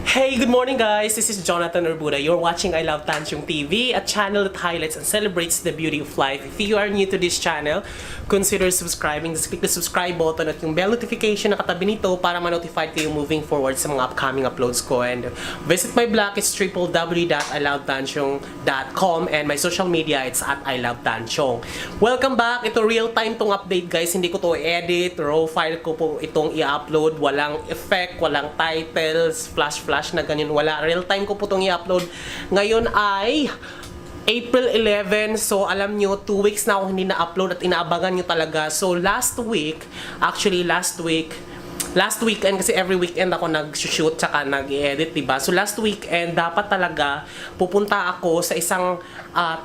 Hey, good morning guys! This is Jonathan Urbuda. You're watching I Love Tansyong TV, a channel that highlights and celebrates the beauty of life. If you are new to this channel, consider subscribing. Just click the subscribe button at yung bell notification na katabi nito para ma-notify kayo moving forward sa mga upcoming uploads ko. And visit my blog, it's www.ilovetansyong.com, and my social media, it's at I Love Tansyong. Welcome back! Ito real time tong update guys. Hindi ko to edit, raw file ko po itong i-upload. Walang effect, walang titles, flash na ganyan, wala. Real time ko po itong i-upload. Ngayon ay April 11, so alam nyo, 2 weeks na ako hindi na-upload at inaabangan nyo talaga. So last weekend, kasi every weekend ako nag-shoot tsaka nag-edit, diba? So last weekend, dapat talaga pupunta ako sa isang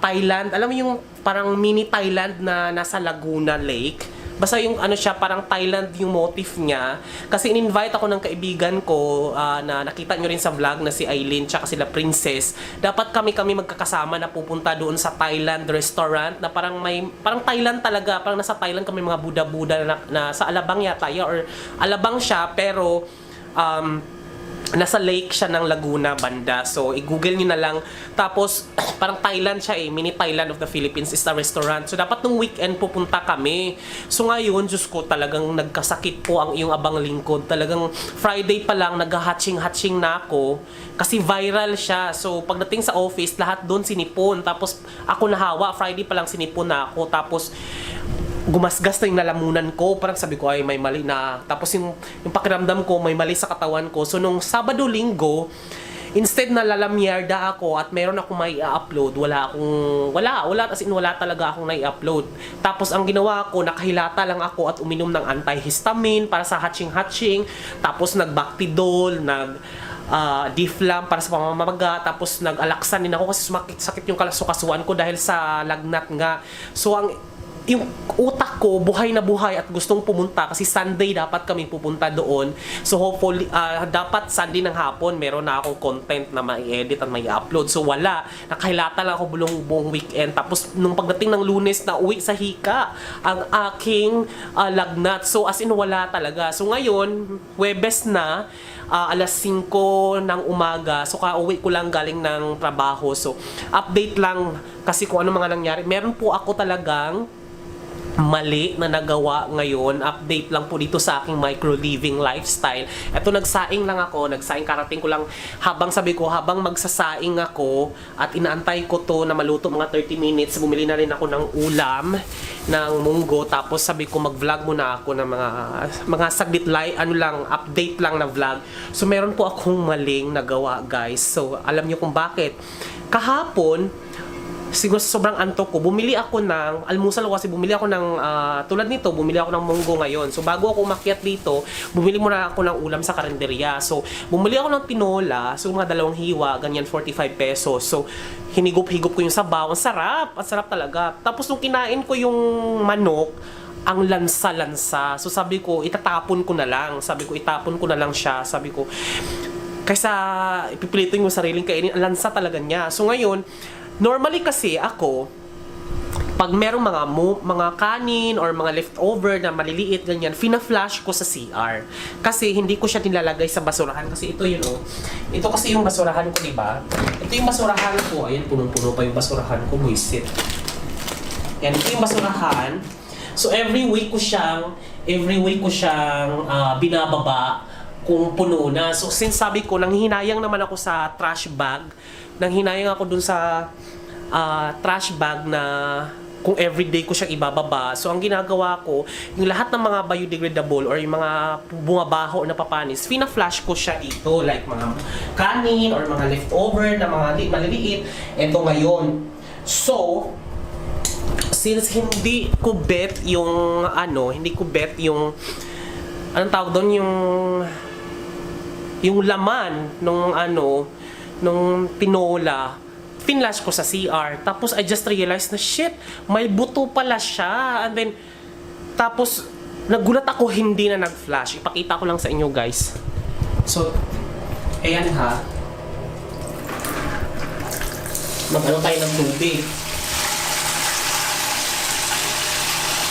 Thailand. Alam mo yung parang mini Thailand na nasa Laguna Lake? Basta yung ano siya, parang Thailand yung motif niya. Kasi in-invite ako ng kaibigan ko na nakita nyo rin sa vlog na si Aileen tsaka sila Princess. Dapat kami magkakasama na pupunta doon sa Thailand restaurant na parang Thailand talaga. Parang nasa Thailand kami, mga Buddha na sa Alabang yata. Or Alabang siya pero nasa lake siya ng Laguna banda. So, i-google nyo na lang. Tapos, parang Thailand siya mini Thailand of the Philippines is a restaurant. So, dapat nung weekend pupunta kami. So, ngayon, Diyos ko, talagang nagkasakit po ang iyong abang lingkod. Talagang Friday pa lang, nag-hatching na ako. Kasi viral siya. So, pagdating sa office, lahat doon sinipon. Tapos, ako nahawa. Friday pa lang sinipon na ako. Tapos, gumasgas na yung lalamunan ko. Parang sabi ko, ay may mali na. Tapos yung pakiramdam ko, may mali sa katawan ko. So nung Sabado-Linggo, instead na lalamyerda ako at meron akong may i-upload, wala as in wala talaga akong na-i-upload. Tapos ang ginawa ko, nakahilata lang ako at uminom ng antihistamine para sa hatching. Tapos nag-Bactidol, Diflam para sa pamamaga, tapos nag-Alaxan din ako kasi sakit yung kalasukasuan ko dahil sa lagnat nga. So yung utak ko buhay na buhay at gustong pumunta kasi Sunday dapat kami pupunta doon. So hopefully dapat Sunday ng hapon meron na akong content na mai-edit at mai-upload. So wala, nakahilata lang ako buong weekend. Tapos nung pagdating ng Lunes na uwi sa hika ang aking lagnat. So as in wala talaga. So ngayon, Huwebes na, alas 5 ng umaga. So kauwi ko lang galing ng trabaho. So update lang kasi kung ano mga nangyari. Meron po ako talagang mali na nagawa ngayon. Update lang po dito sa aking micro-living lifestyle. Ito, nagsaing karating ko lang habang magsasaing ako at inaantay ko to na maluto mga 30 minutes. Bumili na rin ako ng ulam ng munggo. Tapos sabi ko mag-vlog muna ako ng mga saglit update lang na vlog. So meron po akong maling nagawa guys. So alam niyo kung bakit. Kahapon, siguro sobrang antok ko, bumili ako ng almusal kasi bumili ako ng tulad nito, bumili ako ng munggo ngayon. So bago ako umakyat dito, bumili muna ako ng ulam sa karinderya. So bumili ako ng tinola, so mga 2 hiwa, ganyan 45 pesos. So hinigop-higop ko yung sabaw, ang sarap talaga. Tapos nung kinain ko yung manok, ang lansa-lansa. So sabi ko, itapon ko na lang siya. Sabi ko, kaysa ipipilitin yung sariling kainin, ang lansa talaga niya. So ngayon, normally kasi ako, pag merong mga kanin or mga leftover na maliliit, ganyan, fina-flash ko sa CR. Kasi hindi ko siya nilalagay sa basurahan. Kasi ito yun, ito kasi yung basurahan ko, diba? Ito yung basurahan ko. Ayan, punong-puno pa yung basurahan ko. Buisit. Yan, ito yung basurahan. So, every week ko siyang binababa kung puno na. So, since sabi ko, nanghihinayang naman ako sa trash bag. Nanghinayang ako dun sa trash bag na kung everyday ko siyang ibababa. So, ang ginagawa ko, yung lahat ng mga biodegradable or yung mga bumabaho na papanis, fina-flash ko siya dito. Like mga kanin or mga leftover na mga maliliit. Ito ngayon. So, since hindi ko bet yung anong tawag doon, yung laman nung tinola, finlash ko sa CR. Tapos I just realized na shit, may buto pala siya. And then tapos nagulat ako, hindi na nag-flash. Ipakita ko lang sa inyo guys. So ayan ha, tayo ng tubig.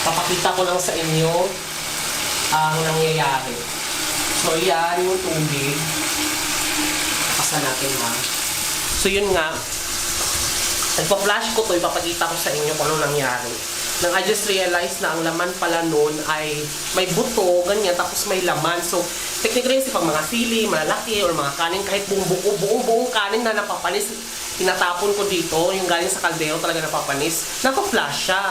Papakita ko lang sa inyo ang nangyayari. So yan yung tubig. buksan natin ha. So yun nga, nagpa-flash ko to, ipapakita ko sa inyo kung ano nangyari. Nang I just realized na ang laman pala nun ay may buto, ganyan, tapos may laman. So, technically, pag mga sili, malalaki, or mga kanin, kahit buong kanin na napapanis, tinatapon ko dito, yung galing sa kaldero talaga napapanis, naka-flash siya.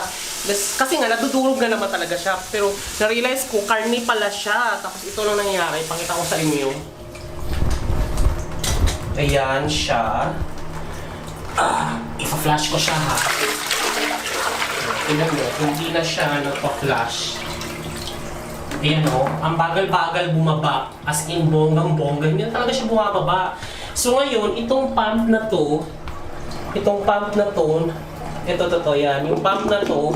Kasi nga, nadudurog na naman talaga siya. Pero, na-realize ko, karne pala siya. Tapos, ito lang nangyari. Pakita ko sa inyo. Ayan siya. Ipa-flash ko siya ha. Tignan mo, hindi na siya nagpa-flash. Ayan o, ang bagal-bagal bumaba. As in, bonggang-bongga. Hindi na talaga siya bumababa. So ngayon, itong pump na to, ito, yan. Yung pump na to,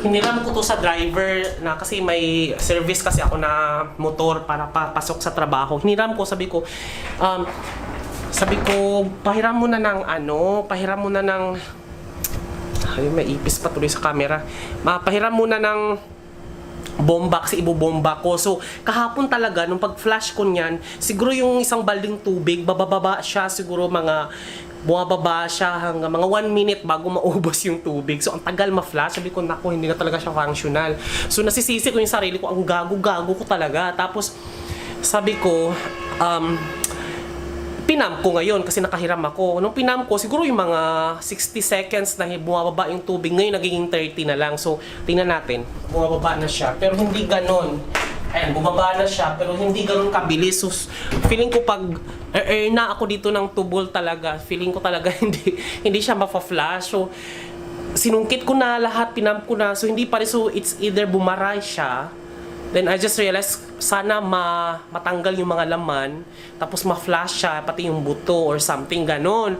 hiniram ko to sa driver na kasi may service kasi ako na motor para papasok sa trabaho. Hiniram ko, sabi ko, pahiram mo na ng ay, may ipis pa tuloy sa camera. Pahiram muna ng bomba kasi ibubomba ko. So, kahapon talaga, nung pag-flash ko niyan, siguro yung isang balding tubig, bababa siya, siguro bumababa siya hanggang mga 1 minute bago maubos yung tubig. So, ang tagal ma-flash. Sabi ko, naku, hindi na talaga siya functional. So, nasisisi ko yung sarili ko, ang gago ko talaga. Tapos, sabi ko, pinamp ko ngayon kasi nakahiram ako. Nung pinamp ko, siguro yung mga 60 seconds na bumababa yung tubig. Ngayon, nagiging 30 na lang. So, tingnan natin. Bumababa na siya. Pero hindi ganon. Ayan, bumaba na siya. Pero hindi ganon kabilis. So, feeling ko pag na ako dito ng tubol talaga, feeling ko talaga hindi siya mafa-flash. So, sinungkit ko na lahat, pinamp ko na. So, hindi pa rin. So, it's either bumaray siya. Then I just realized, sana matanggal yung mga laman, tapos ma-flash siya, pati yung buto or something, ganon.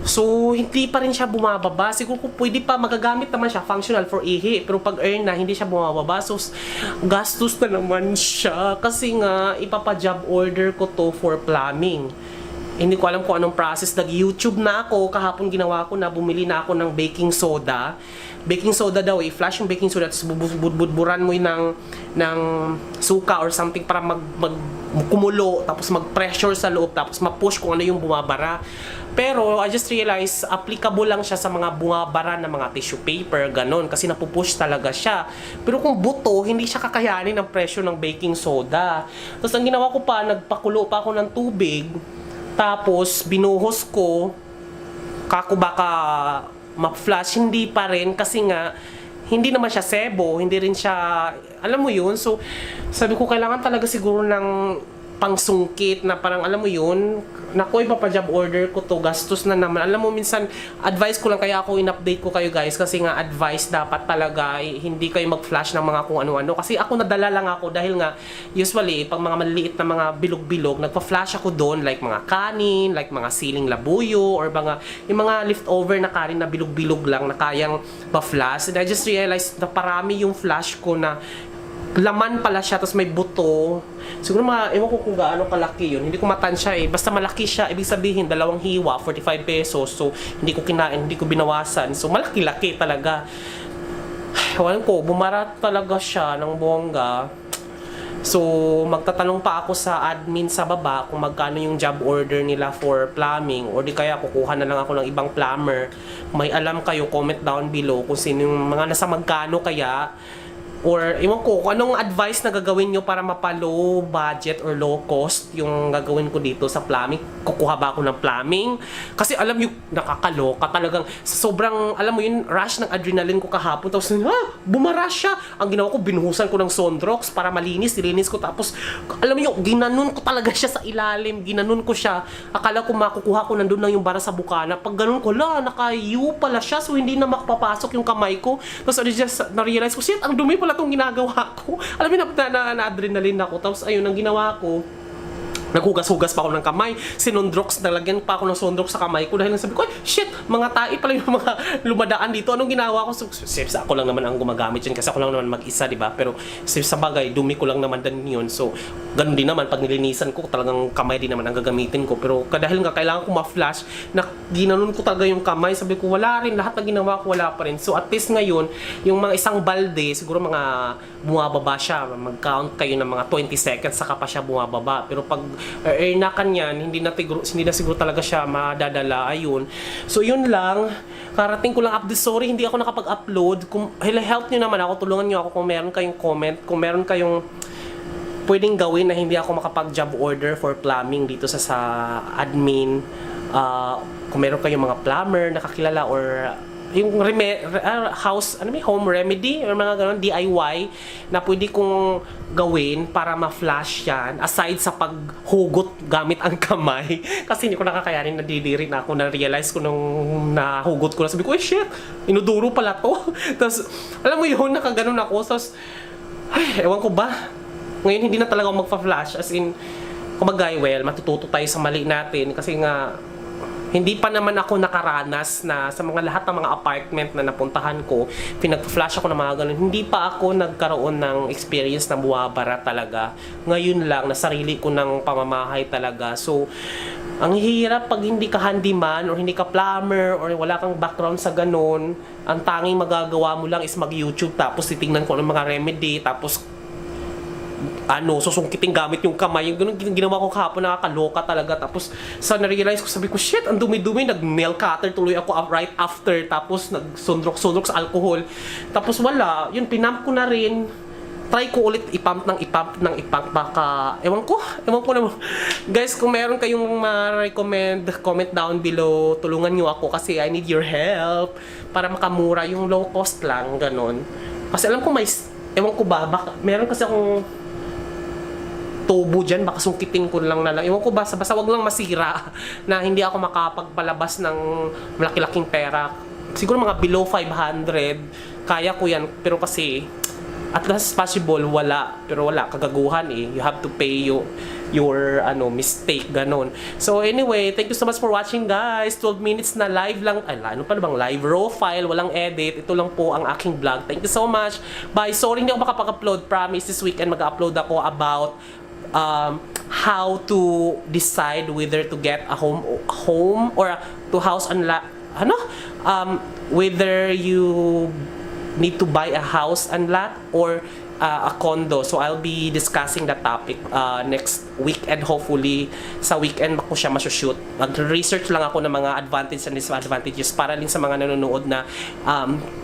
So, hindi pa rin siya bumababa. Siguro kung pwede pa, magagamit naman siya, functional for ihi. Pero pag earn na, hindi siya bumababa. So, gastos na naman siya. Kasi nga, ipapa-job order ko to for plumbing. Hindi ko alam kung anong process. Nag-YouTube na ako. Kahapon ginawa ko na bumili na ako ng baking soda. Baking soda daw, i-flash yung baking soda, tapos budburan mo ng suka or something para kumulo, tapos mag-pressure sa loob, tapos ma-push kung ano yung bumabara. Pero I just realized, applicable lang siya sa mga bumabara na mga tissue paper, ganon, kasi napupush talaga siya. Pero kung buto, hindi siya kakayanin ng pressure ng baking soda. Tapos ang ginawa ko pa, nagpakulo pa ako ng tubig, tapos binuhos ko, kako baka ma-flash, hindi pa rin kasi nga hindi naman siya sebo, hindi rin siya, alam mo yun. So sabi ko, kailangan talaga siguro ng pangsungkit na parang, alam mo yun, naku, ipapa-job order ko to, gastos na naman. Alam mo, minsan, advice ko lang, kaya ako in-update ko kayo guys, kasi nga advice dapat talaga, hindi kayo mag-flash ng mga kung ano-ano. Kasi ako nadala lang ako dahil nga, usually, pag mga maliliit na mga bilog-bilog, nagpa-flash ako doon, like mga kanin, like mga siling labuyo, or yung mga leftover na kanin na bilog-bilog lang na kayang pa-flash. And I just realized na parami yung flash ko na laman pala siya, tapos may buto. Siguro ewan ko kung gaano kalaki yun. Hindi ko matansya eh. Basta malaki siya, ibig sabihin, 2 hiwa, 45 pesos. So, hindi ko kinain, hindi ko binawasan. So, malaki-laki talaga. Ewan ko, bumara talaga siya ng bongga. So, magtatanong pa ako sa admin sa baba kung magkano yung job order nila for plumbing, or di kaya kukuha na lang ako ng ibang plumber. May alam kayo, comment down below kung sino yung mga nasa magkano kaya. Or, iwan ko, kung anong advice na gagawin nyo para mapa-low budget or low cost yung gagawin ko dito sa plumbing. Kukuha ba ako ng plumbing? Kasi alam nyo, nakakaloka talagang. Sobrang, alam mo yun, rush ng adrenaline ko kahapon. Tapos, bumarush siya. Ang ginawa ko, binuhusan ko ng Sondrox para malinis. Nilinis ko. Tapos, alam mo yun, ginanon ko talaga siya sa ilalim. Ginanon ko siya. Akala ko makukuha ko nandun lang yung bara sa bukana. Pag ganon ko, naka-U pala siya. So, hindi na makapapasok yung kamay ko. Tapos, na-realize ko, shit, ang dumi pala itong ginagawa ko. Alam mo, na-adrenaline ako. Tapos, ayun, ang ginawa ko, naghugas-hugas pa ako ng kamay. Sinondrox, nalagyan pa ako ng sondrox sa kamay ko dahil sabi ko, ay, shit, mga tae pala yung mga lumadaan dito. Anong ginawa ko? So, ako lang naman ang gumagamit yun kasi ako lang naman mag-isa, diba? Pero sa bagay, dumi ko lang naman din yun. So, ganun din naman, pag nilinisan ko, talagang kamay din naman ang gagamitin ko. Pero dahil nga kailangan ko ma-flash, na ginanon ko talaga yung kamay, sabi ko, wala rin. Lahat na ginawa ko, wala pa rin. So, at least ngayon, yung mga isang balde, siguro mga bumababa siya. Mag-count kayo ng mga 20 seconds, saka pa siya bumababa. Pero pag na kanyan, hindi na siguro talaga siya madadala. Ayun. So yun lang, karating ko lang update. Sorry, hindi ako nakapag-upload. Kung help niyo naman ako, tulungan niyo ako kung meron kayong comment, kung meron kayong pwedeng gawin na hindi ako makapag-job order for plumbing dito sa admin. Kung meron kayong mga plumber nakakilala or yung house, home remedy or mga ganun, DIY na pwede kong gawin para ma-flash yan aside sa paghugot gamit ang kamay kasi hindi ko nakakayanin, nadidiri na ako, na-realize ko nung nahugot ko na, sabi ko, shit, inuduro pala to. Tapos, alam mo yun, nakaganon ako, tapos, ay, ewan ko ba, ngayon hindi na talaga ako magpa-flash, as in, kumbaga, well, matututo tayo sa mali natin kasi nga, hindi pa naman ako nakaranas na sa mga lahat ng mga apartment na napuntahan ko, pinag-flash ako ng mga ganun. Hindi pa ako nagkaroon ng experience na buwabara talaga. Ngayon lang, na sarili ko ng pamamahay talaga. So, ang hirap pag hindi ka handyman or hindi ka plumber or wala kang background sa ganun. Ang tanging magagawa mo lang is mag-YouTube tapos titingnan ko ng mga remedy tapos susungkitin gamit yung kamay. Yung ganun ginawa ko kahapon, nakakaloka talaga. Tapos sa na-realize ko, sabi ko, shit, ang dumi-dumi, nag-nail cutter tuloy ako right after. Tapos nag-sundrok-sundrok sa alcohol. Tapos wala, yun, pinump ko na rin. Try ko ulit ipump ng ipump. Baka, ewan ko naman. Guys, kung meron kayong ma-recommend, comment down below. Tulungan nyo ako kasi I need your help. Para makamura, yung low cost lang, ganun. Kasi alam ko ewan ko ba, baka, meron kasi akong tubo dyan, baka sungkitin ko lang na lang. Ewan ko basta wag lang masira na hindi ako makapagpalabas ng malaki-laking pera. Siguro mga below 500, kaya ko yan. Pero kasi, at last possible, wala. Pero wala, kagaguhan eh. You have to pay your mistake, ganon. So anyway, thank you so much for watching, guys. 12 minutes na live lang. Ay, ano pa bang live? Raw file, walang edit. Ito lang po ang aking vlog. Thank you so much. Bye. Sorry hindi ako makapag-upload. Promise, this weekend mag-upload ako about how to decide whether to get a home or to house and whether you need to buy a house and lot or a condo. So I'll be discussing that topic next weekend. Hopefully sa weekend ko siya masushoot. Mag-research lang ako ng mga advantages and disadvantages para din sa mga nanonood na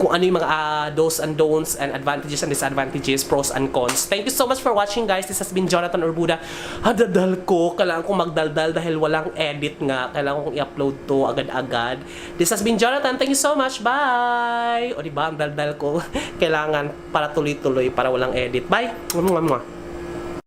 kung ano yung mga do's and don'ts and advantages and disadvantages, pros and cons. Thank you so much for watching, guys. This has been Jonathan Orbuda. Dadal ko, kailangan kong magdaldal dahil walang edit nga. Kailangan kong i-upload to agad-agad. This has been Jonathan. Thank you so much. Bye! O diba, ang daldal ko kailangan para tuloy-tuloy, para walang edit. Bye! Mwah, mwah.